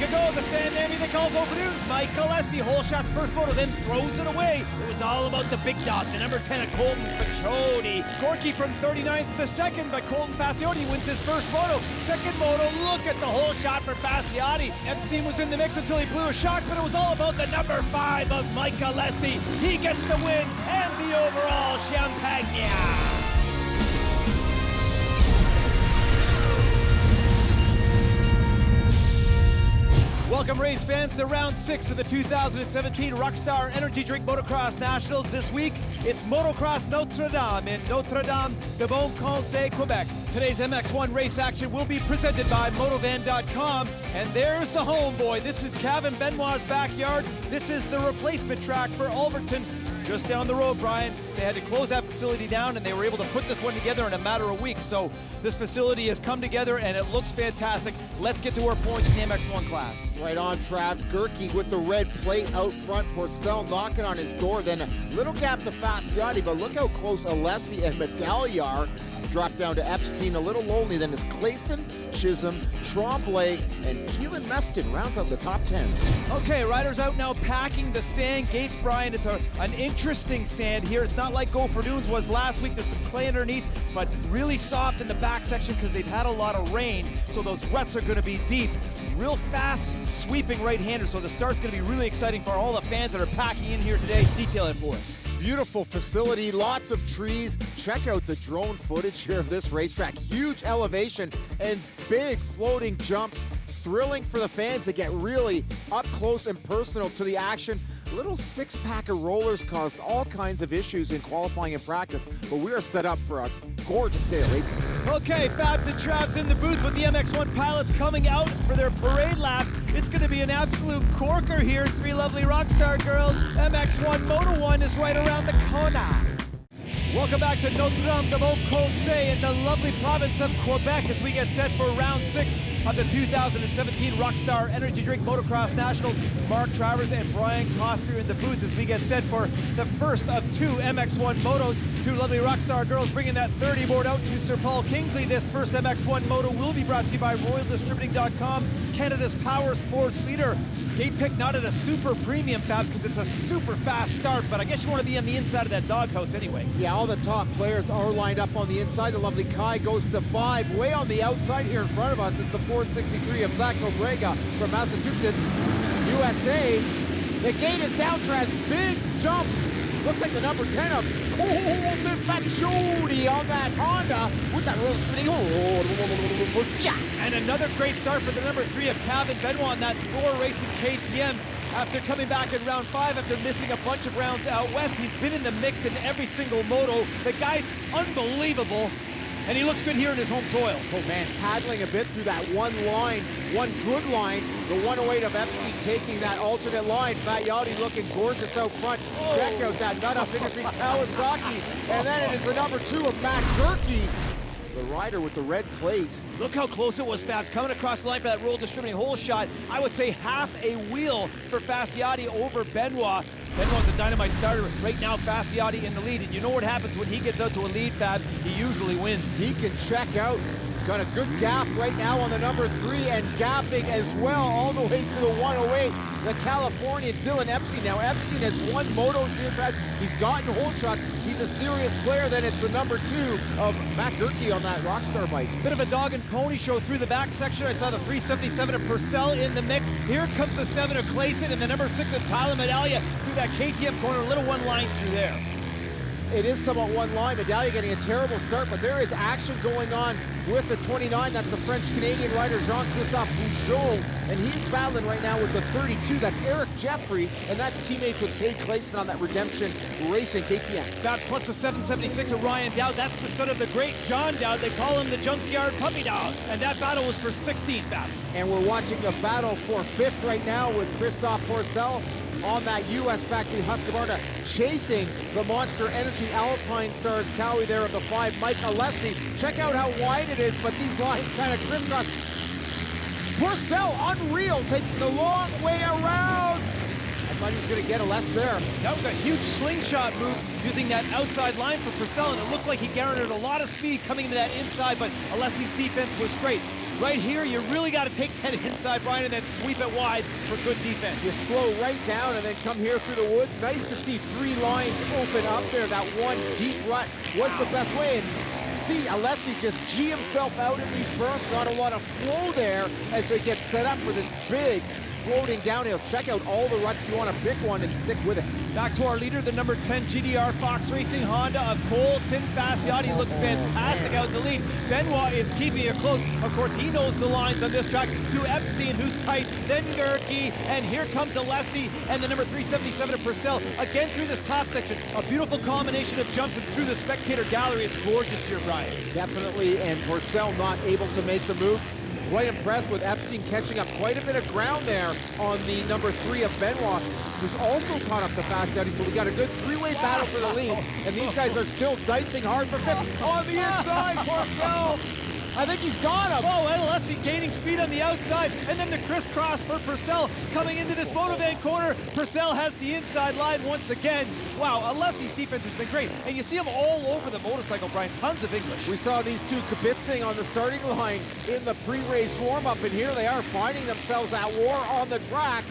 week ago, the San Nami they call go for dudes. Mike Alessi, whole shots first moto, then throws it away. It was all about the big dog, the number 10 at Colton Pachodi. Gorky from 39th to 2nd, but Colton Fasciotti wins his first moto. Second moto, look at the whole shot for Fasciotti. Epstein was in the mix until he blew a shock, but it was all about the number 5 of Mike Alessi. He gets the win and the overall Champagne. Welcome, race fans, to round 6 of the 2017 Rockstar Energy Drink Motocross Nationals. This week, it's Motocross Notre-Dame in Notre-Dame-du-Bon-Conseil, Quebec. Today's MX1 race action will be presented by Motovan.com, and there's the homeboy. This is Kevin Benoit's backyard. This is the replacement track for Alberton. Just down the road, Brian. They had to close that facility down, and they were able to put this one together in a matter of weeks. So this facility has come together, and it looks fantastic. Let's get to our points in the MX1 class. Right on, Travs. Gerke with the red plate out front. Porcel knocking on his door. Then a little gap to Fasciotti, but look how close Alessi and Medaglia are. Drop down to Epstein, a little lonely. Then it's Clayson, Chisholm, Tremblay, and Keelan Meston rounds out the top 10. Okay, riders out now packing the sand gates, Brian. It's an interesting sand here. It's not like Go for Dunes was last week. There's some clay underneath, but really soft in the back section because they've had a lot of rain. So those ruts are going to be deep. Real fast, sweeping right-hander. So the start's going to be really exciting for all the fans that are packing in here today. Detail it for us. Beautiful facility, lots of trees. Check out the drone footage here of this racetrack. Huge elevation and big floating jumps. Thrilling for the fans to get really up close and personal to the action. Little six-pack of rollers caused all kinds of issues in qualifying and practice, but we are set up for a gorgeous day of racing. Okay, Fabs and Travs in the booth with the MX1 pilots coming out for their parade lap. It's going to be an absolute corker here. 3 lovely Rockstar girls. MX1 Moto 1 is right around the corner. Welcome back to Notre-Dame-du-Bon-Conseil in the lovely province of Quebec as we get set for round 6 of the 2017 Rockstar Energy Drink Motocross Nationals. Mark Travers and Brian Coster in the booth as we get set for the first of 2 MX1 motos. 2 lovely Rockstar girls bringing that 30 board out to Sir Paul Kingsley. This first MX1 moto will be brought to you by RoyalDistributing.com, Canada's power sports leader. Gate pick not at a super premium, Fabs, because it's a super fast start, but I guess you want to be on the inside of that doghouse anyway. Yeah, all the top players are lined up on the inside. The lovely Kai goes to 5. Way on the outside here in front of us is the Ford 63 of Zach Obrega from Massachusetts, USA. The gate is down, Trash. Big jump. Looks like the number 10 of Colton Pachodi on that Honda with that real spinning. And another great start for the number 3 of Kevin Benoit on that Thor Racing KTM. After coming back in round 5 after missing a bunch of rounds out west, he's been in the mix in every single moto. The guy's unbelievable, and he looks good here in his home soil. Oh man, paddling a bit through that one line, one good line. The 108 of FC taking that alternate line. Fasciotti looking gorgeous out front. Oh. Check out that nut up Industries Kawasaki. And then it is the number 2 of Matt Gerke, the rider with the red plate. Look how close it was, Fabs. Coming across the line for that roll distributing hole shot. I would say half a wheel for Fasciotti over Benoit. Benoit's a dynamite starter. Right now, Fasciotti in the lead. And you know what happens when he gets out to a lead, Fabs? He usually wins. He can check out. Got a good gap right now on the number 3 and gapping as well all the way to the 108. The Californian Dylan Epstein. Now Epstein has won motos here, Fabs. He's gotten hole shots. He's a serious player. Then it's the number 2 of Matt Gerke on that Rockstar bike. Bit of a dog and pony show through the back section. I saw the 377 of Purcell in the mix. Here comes the 7 of Clayson and the number 6 of Tyler Medaglia through that KTM corner. A little one line through there. It is somewhat one line. Medaglia getting a terrible start, but there is action going on with the 29. That's the French-Canadian rider Jean-Christophe Bougeot, and he's battling right now with the 32. That's Eric Jeffrey, and that's teammates with Kate Clayson on that Redemption Racing KTM. That's plus the 776 of Ryan Dowd. That's the son of the great John Dowd. They call him the Junkyard Puppy Dog, and that battle was for 16, Fabs. And we're watching the battle for 5th right now with Christophe Porcel on that U.S. factory Husqvarna, chasing the Monster Energy Alpine Stars Cowie there of the 5, Mike Alessi. Check out how wide it is, but these lines kind of crisscross. Porcel, unreal, taking the long way around. I thought he was going to get a less there. That was a huge slingshot move using that outside line for Purcell, and it looked like he garnered a lot of speed coming into that inside, but Alessi's defense was great. Right here, you really got to take that inside, Brian, and then sweep it wide for good defense. You slow right down and then come here through the woods. Nice to see 3 lines open up there. That one deep rut was the best way. And see Alessi just G himself out in these berms. Not a lot of flow there as they get set up for this big floating downhill. Check out all the ruts. You want to pick one and stick with it. Back to our leader, the number 10 GDR Fox Racing Honda of Colton Fasciotti. Looks fantastic out in the lead. Benoit is keeping it close. Of course, he knows the lines on this track. To Epstein, who's tight, then Gerke, and here comes Alessi and the number 377 of Purcell. Again through this top section. A beautiful combination of jumps and through the spectator gallery. It's gorgeous here, Brian. Definitely, and Purcell not able to make the move. Quite impressed with Epstein catching up quite a bit of ground there on the number 3 of Benoit, who's also caught up to Fasciotti. So we got a good 3-way battle for the lead, and these guys are still dicing hard for 5th. On the inside, Purcell. I think he's got him. Oh, and Alessi gaining speed on the outside, and then the crisscross for Purcell coming into this Motovan corner. Purcell has the inside line once again. Wow, Alessi's defense has been great, and you see him all over the motorcycle, Brian. Tons of English. We saw these two kibitzing on the starting line in the pre-race warm-up, and here they are finding themselves at war on the track.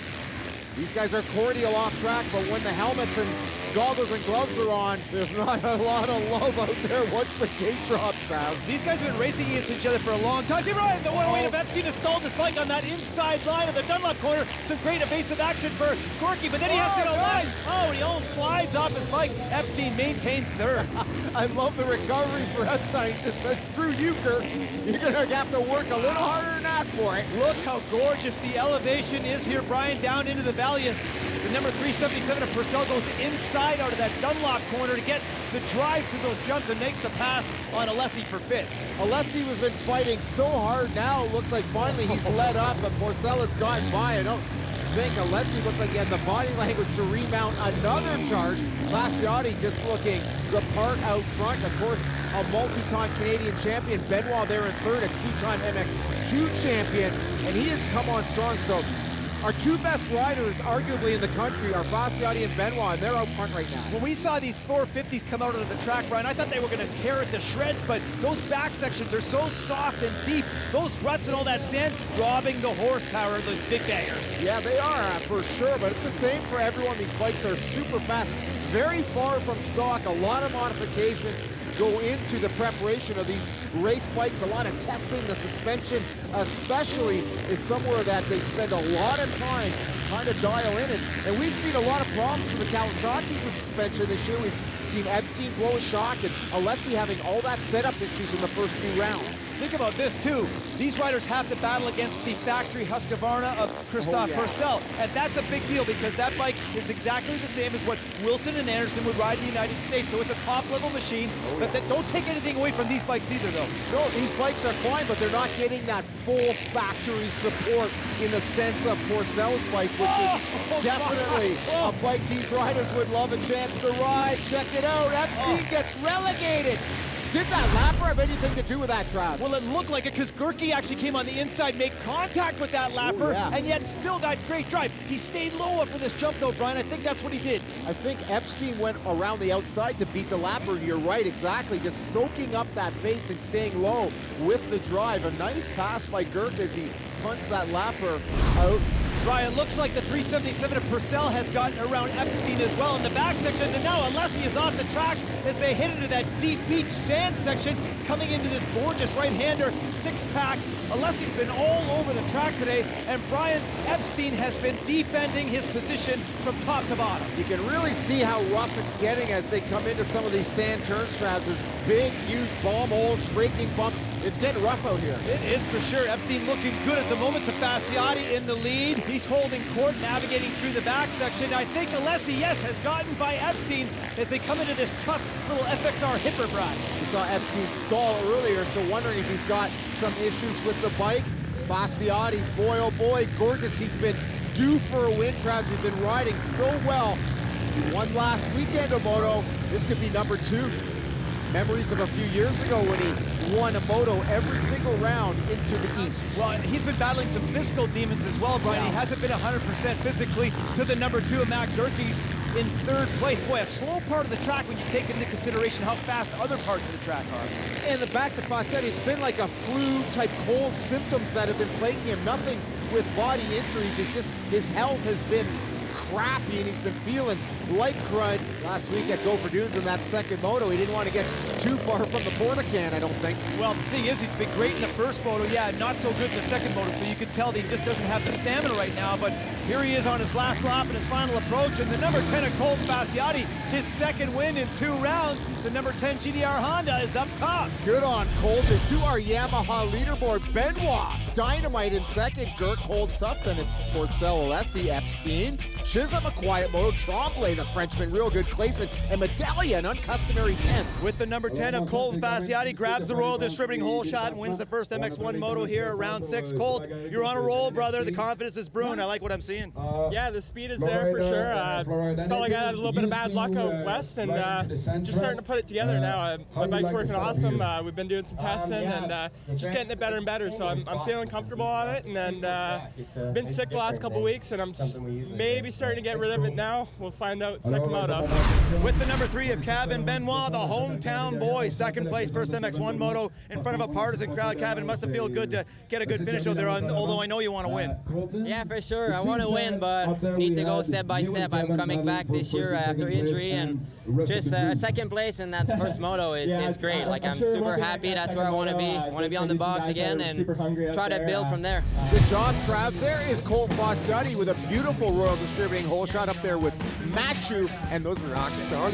These guys are cordial off track, but when the helmets and goggles and gloves are on, there's not a lot of love out there once the gate drops, Krause. These guys have been racing against each other for a long time. See, Ryan, the one way of Epstein has stalled his bike on that inside line of the Dunlop corner. Some great evasive action for Gorky, but then he has to go wide. Oh, he almost slides off his bike. Epstein maintains 3rd. I love the recovery for Epstein. He just said, screw you, Kurt. You're going to have to work a little harder than that for it. Look how gorgeous the elevation is here, Brian, down into the valley as the number 377 of Purcell goes inside out of that Dunlop corner to get the drive through those jumps and makes the pass on Alessi for 5th. Alessi has been fighting so hard now. It looks like finally he's let up, but Purcell has gotten by. I don't think Alessi looked like he had the body language to remount another charge. Fasciotti just looking the part out front. Of course, a multi-time Canadian champion. Benoit there in 3rd, a 2-time MX2 champion, and he has come on strong. So our 2 best riders, arguably, in the country are Fasciotti and Benoit, and they're out front right now. When we saw these 450s come out of the track, Brian, I thought they were going to tear it to shreds, but those back sections are so soft and deep. Those ruts and all that sand, robbing the horsepower of those big bangers. Yeah, they are, for sure, but it's the same for everyone. These bikes are super fast, very far from stock, a lot of modifications go into the preparation of these race bikes. A lot of testing. The suspension especially is somewhere that they spend a lot of time trying to dial in, and we've seen a lot of problems with the Kawasaki with suspension this year. We've seen Epstein blow a shock and Alessi having all that setup issues in the first few rounds. Think about this too. These riders have to battle against the factory Husqvarna of Christophe Purcell, and that's a big deal because that bike is exactly the same as what Wilson and Anderson would ride in the United States. So it's a top-level machine, but don't take anything away from these bikes either, though. No, these bikes are fine, but they're not getting that full factory support in the sense of Purcell's bike, which is definitely a bike these riders would love a chance to ride. Check it out. Epstein gets relegated. Did that lapper have anything to do with that, Travis? Well, it looked like it because Gerke actually came on the inside, made contact with that lapper, and yet still got great drive. He stayed low after this jump, though, Brian. I think that's what he did. I think Epstein went around the outside to beat the lapper. You're right, exactly. Just soaking up that face and staying low with the drive. A nice pass by Gerke as he punts that lapper out. Brian, looks like the 377 of Purcell has gotten around Epstein as well in the back section, and now Alessi is off the track as they hit into that deep beach sand section, coming into this gorgeous right-hander six-pack. Alessi's been all over the track today, and Brian Epstein has been defending his position from top to bottom. You can really see how rough it's getting as they come into some of these sand turn straps. There's big, huge bomb holes, braking bumps. It's getting rough out here. It is for sure. Epstein looking good at the moment to Fasciotti in the lead. He's holding court, navigating through the back section. I think Alessi, yes, has gotten by Epstein as they come into this tough little FXR hipper ride. We saw Epstein stall earlier, so wondering if he's got some issues with the bike. Fasciotti, boy oh boy, gorgeous. He's been due for a win, Travis. He's been riding so well. He won last weekend, Moto. This could be number 2. Memories of a few years ago when he won a moto every single round into the East. Well, he's been battling some physical demons as well, Brian. He hasn't been 100% physically to the number 2 of Matt Gerke. in third place. Boy, a slow part of the track when you take into consideration how fast other parts of the track are. And the back to Fassetti, it's been like a flu-type cold symptoms that have been plaguing him. Nothing with body injuries. It's just his health has been crappy, and he's been feeling like crud. Last week at Go for Dunes in that second moto, he didn't want to get too far from the porta can, I don't think. Well, the thing is, he's been great in the first moto. Yeah, not so good in the second moto, so you can tell that he just doesn't have the stamina right now. But here he is on his last lap and his final approach, and the number 10 of Colton Fasciotti, his second win in 2 rounds. The number 10 GDR Honda is up top. Good on Colton. To our Yamaha leaderboard, Benoit, Dynamite in second. Gert holds tough, then it's Porcel, Alessi, Epstein, Chisholm, a quiet moto, Tremblay, the Frenchman, real good, Clayson, and Medallia, an uncustomary 10th. With the number 10 of Colton Fasciotti, grabs the Royal Distributing hole shot and wins the first MX1 moto here at round 6. Colt, you're on a roll, brother. The confidence is brewing. I like what I'm seeing. Yeah, the speed is there for sure. Felt like I had a little bit of bad luck out west, and just starting to put it together now. My bike's working awesome. We've been doing some testing and just getting it better and better. So I'm feeling comfortable on it, and then been sick the last couple weeks, and I'm maybe starting to get rid of it now. We'll find out second moto. With the number 3 of Kevin Benoit, the hometown boy, second place, first MX1 moto in front of a partisan crowd. Kevin, must have felt good to get a good finish out there, although I know you want to win. Yeah, for sure. I want to win, but need to go step by step. I'm coming back this year after injury, and just a second place in that first moto is great. Like, I'm super happy. That's where I want to be. I want to be on the box again and try to build from there. Good job, Travs. There is Colton Fasciotti with a beautiful Royal Distributing hole shot up there with Machu, and those Rockstar.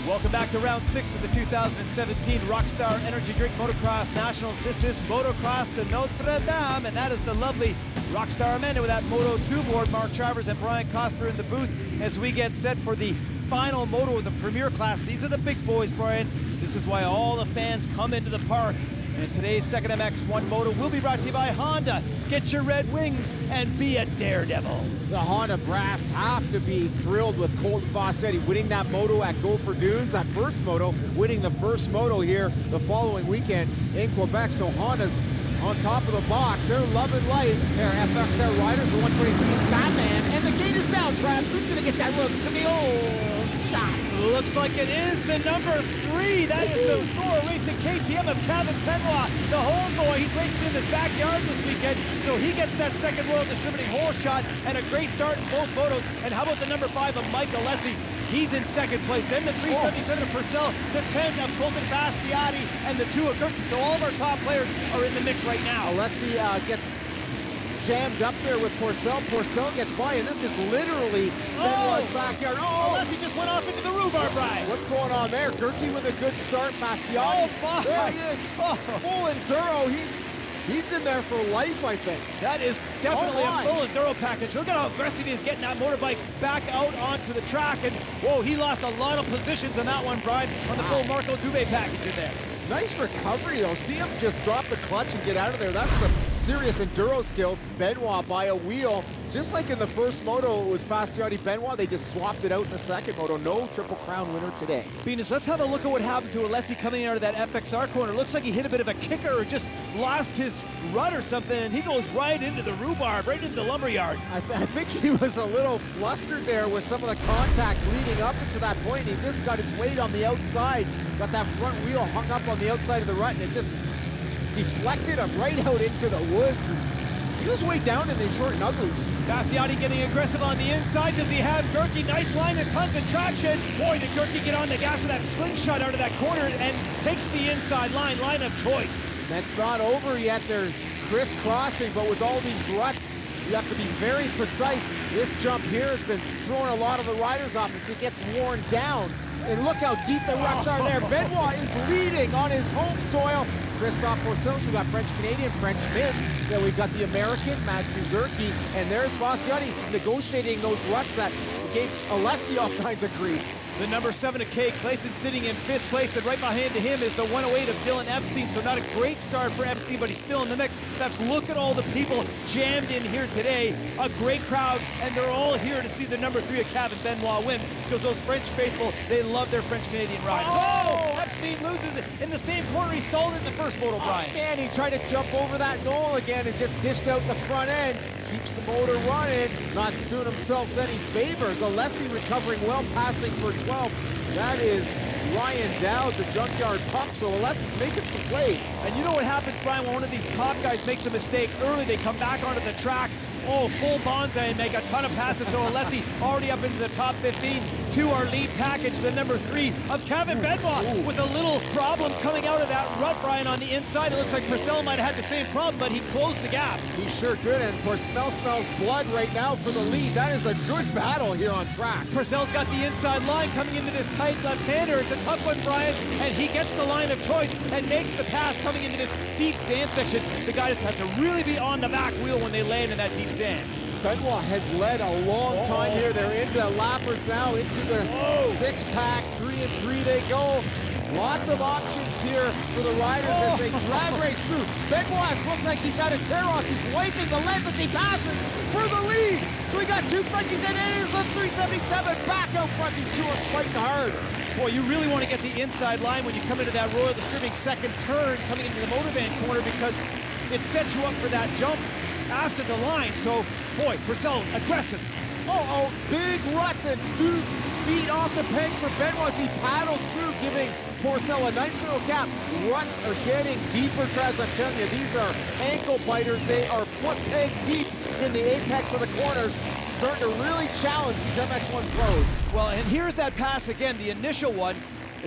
Welcome back to round 6 of the 2017 Rockstar Energy Drink Motocross Nationals. This is Motocross de Notre-Dame, and that is the lovely Rockstar Amanda with that Moto 2 board. Mark Travers and Brian Coster in the booth as we get set for the final moto of the Premier class. These are the big boys, Brian. This is why all the fans come into the park. And today's second MX1 moto will be brought to you by Honda. Get your red wings and be a daredevil. The Honda brass have to be thrilled with Colton Fasciotti winning that moto at Go for Dunes, that first moto, winning the first moto here the following weekend in Quebec. So Honda's on top of the box. They're loving life. Their FXR riders, the 123's Batman, and the gate is down, Travis. Who's gonna get that rook to the old shot? Looks like it is the number 3. That is the Thor Racing KTM of Kevin Benoit, the homeboy. He's racing in his backyard this weekend, so he gets that second Royal Distributing hole shot and a great start in both motos. And how about the number 5 of Mike Alessi? He's in second place. Then the 377 of Purcell, the 10 of Colton Fasciotti, and the 2 of Gertie. So all of our top players are in the mix right now. Alessi gets jammed up there with Porcell. Porcell gets by, and this is literally Benoit's backyard. Alessi just went off into the rhubarb ride. What's going on there? Gertie with a good start. Fasciotti. My. There he is. Full enduro. He's in there for life, I think. That is definitely a full enduro package. Look at how aggressive he is getting that motorbike back out onto the track. And, whoa, he lost a lot of positions on that one, Brian, on the full Marco Dubé package in there. Nice recovery, though. See him just drop the clutch and get out of there. That's some serious enduro skills. Benoit by a wheel. Just like in the first moto, it was Fasciotti Benoit. They just swapped it out in the second moto. No Triple Crown winner today. Venus, let's have a look at what happened to Alessi coming out of that FXR corner. Looks like he hit a bit of a kicker or just lost his rut or something, and he goes right into the rhubarb, right into the lumberyard. I think he was a little flustered there with some of the contact leading up to that point. He just got his weight on the outside, got that front wheel hung up on the outside of the rut, and it just deflected him right out into the woods. He was way down in the short and uglies. Fasciotti getting aggressive on the inside. Does he have Gertie? Nice line and tons of traction. Boy, did Gertie get on the gas with that slingshot out of that corner and takes the inside line of choice. That's not over yet. They're crisscrossing, but with all these ruts, you have to be very precise. This jump here has been throwing a lot of the riders off as it gets worn down. And look how deep the ruts are there. Benoit is leading on his home soil. Christophe Porcel, we got French-Canadian, Frenchman. Then we've got the American, Matthew Gertie. And there's Fasciotti negotiating those ruts that gave Alessi all kinds of grief. The number 7 of Kay Clayson sitting in 5th place, and right behind to him is the 108 of Dylan Epstein. So not a great start for Epstein, but he's still in the mix. That's look at all the people jammed in here today. A great crowd, and they're all here to see the number 3 of Kevin Benoit win, because those French faithful, they love their French-Canadian riders. Oh! Epstein loses it in the same corner he stalled in the first moto, Brian. And he tried to jump over that knoll again and just dished out the front end. keeps the motor running, not doing themselves any favors. Alessi recovering well, passing for 12. That is Ryan Dowd, the junkyard pup, so Alessi's making some plays. And you know what happens, Brian, when one of these top guys makes a mistake early, they come back onto the track, oh, full bonsai and make a ton of passes. So Alessi already up into the top 15 to our lead package, the number 3 of Kevin Benoit with a little problem coming out of that rut, Brian, on the inside. It looks like Purcell might have had the same problem, but he closed the gap. He sure did, and Purcell smells blood right now for the lead. That is a good battle here on track. Purcell's got the inside line coming into this tight left-hander. It's a tough one, Brian, and he gets the line of choice and makes the pass coming into this deep sand section. The guy just has to really be on the back wheel when they land in that deep sand. Benoit has led a long time here. They're into lappers now, into the six-pack. 3 and 3 they go. Lots of options here for the riders as they drag race through. Benoit looks like he's out of Terros. He's wiping the lens as he passes for the lead. So we got 2 Frenchies, and it is the 377 back out front. These two are fighting hard. Boy, you really want to get the inside line when you come into that Royal Distributing second turn coming into the Motorvan corner, because it sets you up for that jump after the line. So, boy, Purcell aggressive. Big ruts and 2 feet off the pegs for Benoit as he paddles through, giving Purcell a nice little gap. Ruts are getting deeper, Traz. I'm telling you, these are ankle biters. They are foot peg deep in the apex of the corners, starting to really challenge these MX1 pros. Well, and here's that pass again, the initial one.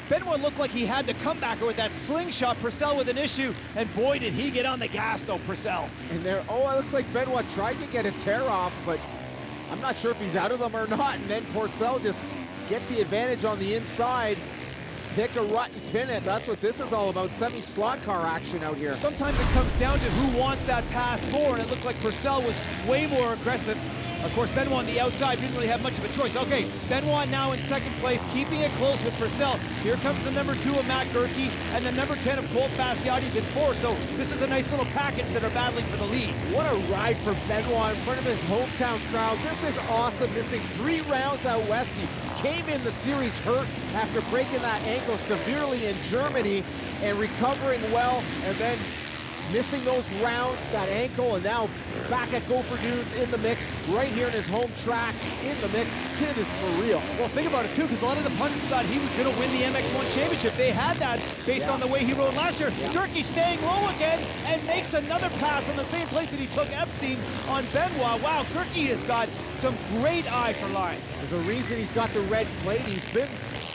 Benoit looked like he had the comebacker with that slingshot. Purcell with an issue, and boy, did he get on the gas, though, Purcell. And there, it looks like Benoit tried to get a tear off, but I'm not sure if he's out of them or not. And then Purcell just gets the advantage on the inside. Pick a rut and pin it. That's what this is all about. Semi-slot car action out here. Sometimes it comes down to who wants that pass more, and it looked like Purcell was way more aggressive. Of course, Benoit on the outside didn't really have much of a choice. Okay, Benoit now in second place, keeping it close with Purcell. Here comes the number 2 of Matt Gerke and the number 10 of Colt Bassiotti's in 4. So this is a nice little package that are battling for the lead. What a ride for Benoit in front of his hometown crowd. This is awesome. Missing 3 rounds out west. He came in the series hurt after breaking that ankle severely in Germany and recovering well, and then missing those rounds, that ankle, and now back at Gopher Dunes in the mix, right here in his home track, in the mix. This kid is for real. Well, think about it, too, because a lot of the pundits thought he was going to win the MX1 championship. They had that based on the way he rode last year. Gerke staying low again and makes another pass on the same place that he took Epstein on Benoit. Wow, Gerke has got some great eye for lines. There's a reason he's got the red plate. He's been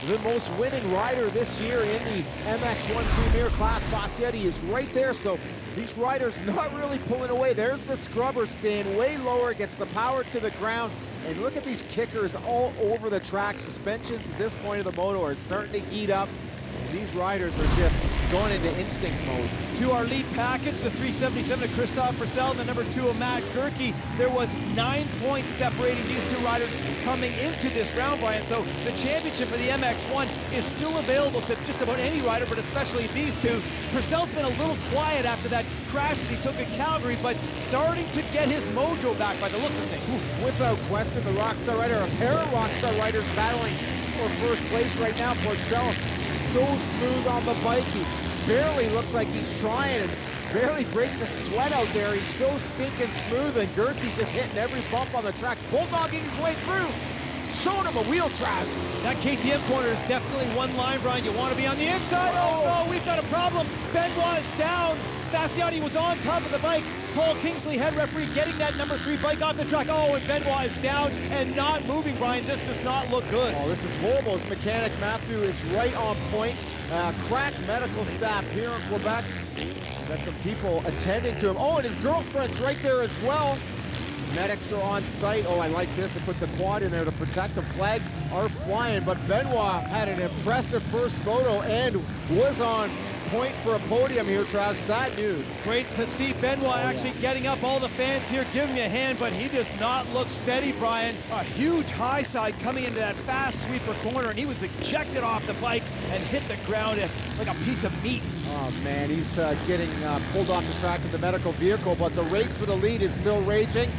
the most winning rider this year in the MX1 Premier Class. Bassietti is right there, so these riders not really pulling away. There's the scrubber staying way lower, gets the power to the ground, and look at these kickers all over the track. Suspensions at this point of the moto are starting to heat up. These riders are just going into instinct mode. To our lead package, the 377 of Christophe Purcell, the number 2 of Matt Gerke. There was 9 points separating these 2 riders coming into this round, Brian. So the championship for the MX1 is still available to just about any rider, but especially these 2. Purcell's been a little quiet after that crash that he took at Calgary, but starting to get his mojo back by the looks of things. Without question, the Rockstar rider, a pair of Rockstar riders battling for first place right now. Purcell so smooth on the bike. He barely looks like he's trying and barely breaks a sweat out there. He's so stinking smooth, and Gerke just hitting every bump on the track, bulldogging his way through. Showing him a wheel, Traz. That KTM corner is definitely one line, Brian. You want to be on the inside. Oh, no, we've got a problem. Benoit is down. Bassietti was on top of the bike. Paul Kingsley, head referee, getting that number 3 bike off the track. Oh, and Benoit is down and not moving, Brian. This does not look good. Oh, this is horrible. His mechanic, Matthew, is right on point. Crack medical staff here in Quebec. Got some people attending to him. Oh, and his girlfriend's right there as well. Medics are on site. Oh, I like this. They put the quad in there to protect them. Flags are flying, but Benoit had an impressive first moto and was on point for a podium here, Traz. Sad news. Great to see Benoit actually getting up. All the fans here giving him a hand, but he does not look steady, Brian. A huge high side coming into that fast sweeper corner, and he was ejected off the bike and hit the ground like a piece of meat. Oh, man, he's getting pulled off the track in the medical vehicle, but the race for the lead is still raging.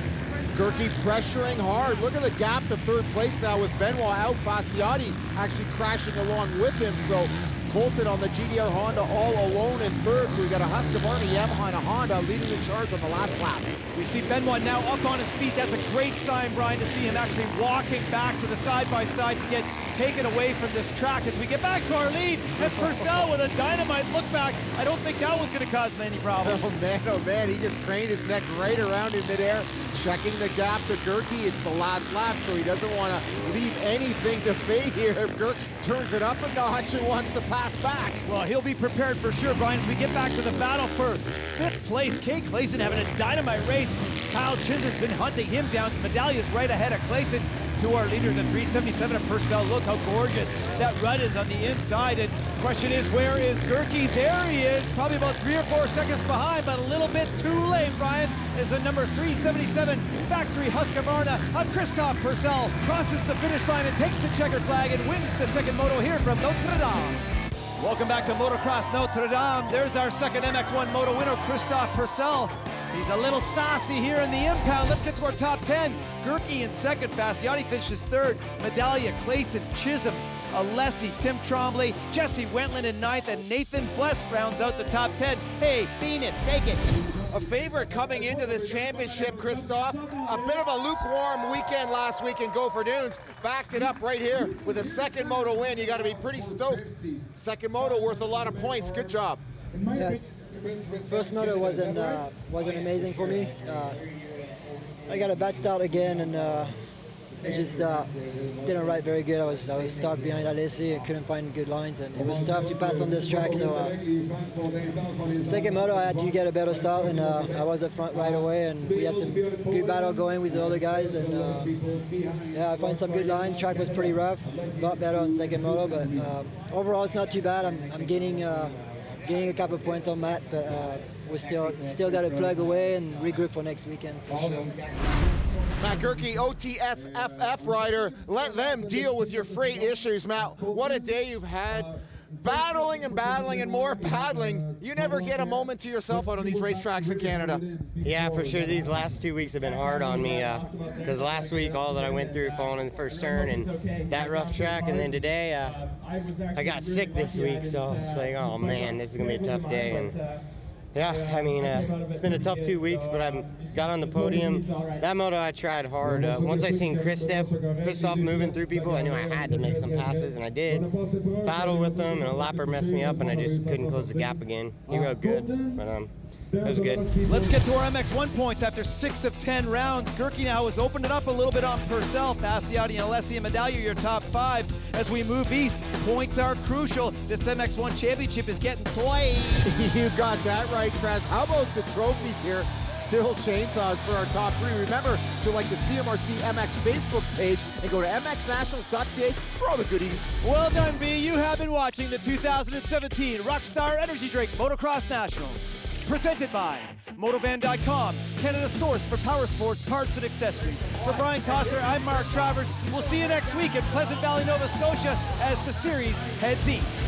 Gerke pressuring hard. Look at the gap to third place now with Benoit out. Bassietti actually crashing along with him. So Colton on the GDR Honda all alone in third. So we got a Husqvarna, Yamaha, and a Honda leading the charge on the last lap. We see Benoit now up on his feet. That's a great sign, Brian, to see him actually walking back to the side-by-side to get taken away from this track as we get back to our lead. And Purcell with a dynamite look back. I don't think that one's going to cause him any problems. Oh man, he just craned his neck right around in midair, checking the gap to Gerke. It's the last lap, so he doesn't want to leave anything to fate here. If Gerke turns it up a notch and wants to pass back. Well, he'll be prepared for sure, Brian, as we get back to the battle for 5th place. Kay Clayson having a dynamite race. Kyle Chisholm's been hunting him down. Medallia's right ahead of Clayson. To our leader, the 377 of Purcell. Look how gorgeous that rut is on the inside. And question is, where is Gerke? There he is, probably about 3 or 4 seconds behind, but a little bit too late, Brian, as the number 377 factory Husqvarna of Christophe Purcell crosses the finish line and takes the checkered flag and wins the second moto here from Notre-Dame. Welcome back to Motocross Notre-Dame. There's our second MX1 moto winner, Christophe Purcell. He's a little saucy here in the impound. Let's get to our top 10. Gerke in second, Fasciotti finishes third. Medallia, Clayson, Chisholm, Alessi, Tim Trombley, Jesse Wentland in ninth, and Nathan Bless rounds out the top 10. Hey, Venus, take it. A favorite coming into this championship, Christophe. A bit of a lukewarm weekend last week in Gopher Dunes. Backed it up right here with a second moto win. You got to be pretty stoked. Second moto worth a lot of points. Good job. Yeah. First moto wasn't amazing for me. I got a bad start again, and it just didn't ride very good. I was stuck behind Alessi and couldn't find good lines, and it was tough to pass on this track. So second moto, I had to get a better start, and I was up front right away, and we had some good battle going with the other guys, and yeah, I found some good lines. Track was pretty rough, a lot better on second moto, but overall it's not too bad. I'm gaining a couple of points on Matt, but we still got to plug away and regroup for next weekend for sure. Matt Gerke, OTSFF rider, let them deal with your freight issues. Matt, what a day you've had. Battling and more paddling. You never get a moment to yourself out on these racetracks in Canada. Yeah, for sure. These last 2 weeks have been hard on me because last week all that I went through falling in the first turn and that rough track, and then today I got sick this week, so it's like, oh man, this is gonna be a tough day. And yeah, I mean, it's been a tough 2 weeks, but I got on the podium. That moto I tried hard. Once I seen Christophe moving through people, I knew I had to make some passes, and I did. Battle with them, and a lapper messed me up, and I just couldn't close the gap again. He rode good, but it was good. Let's get to our MX1 points after 6 of 10 rounds. Gerke now has opened it up a little bit on Purcell. Fasciotti and Alessi and Medallia, your top 5. As we move east, points are crucial. This MX1 championship is getting played. You got that right, Trash. How about the trophies here? Still chainsaws for our top 3. Remember to like the CMRC MX Facebook page and go to mxnationals.ca for all the goodies. Well done, B. You have been watching the 2017 Rockstar Energy Drink Motocross Nationals. Presented by Motovan.com, Canada's source for power sports parts and accessories. For Brian Costner, I'm Mark Travers. We'll see you next week in Pleasant Valley, Nova Scotia as the series heads east.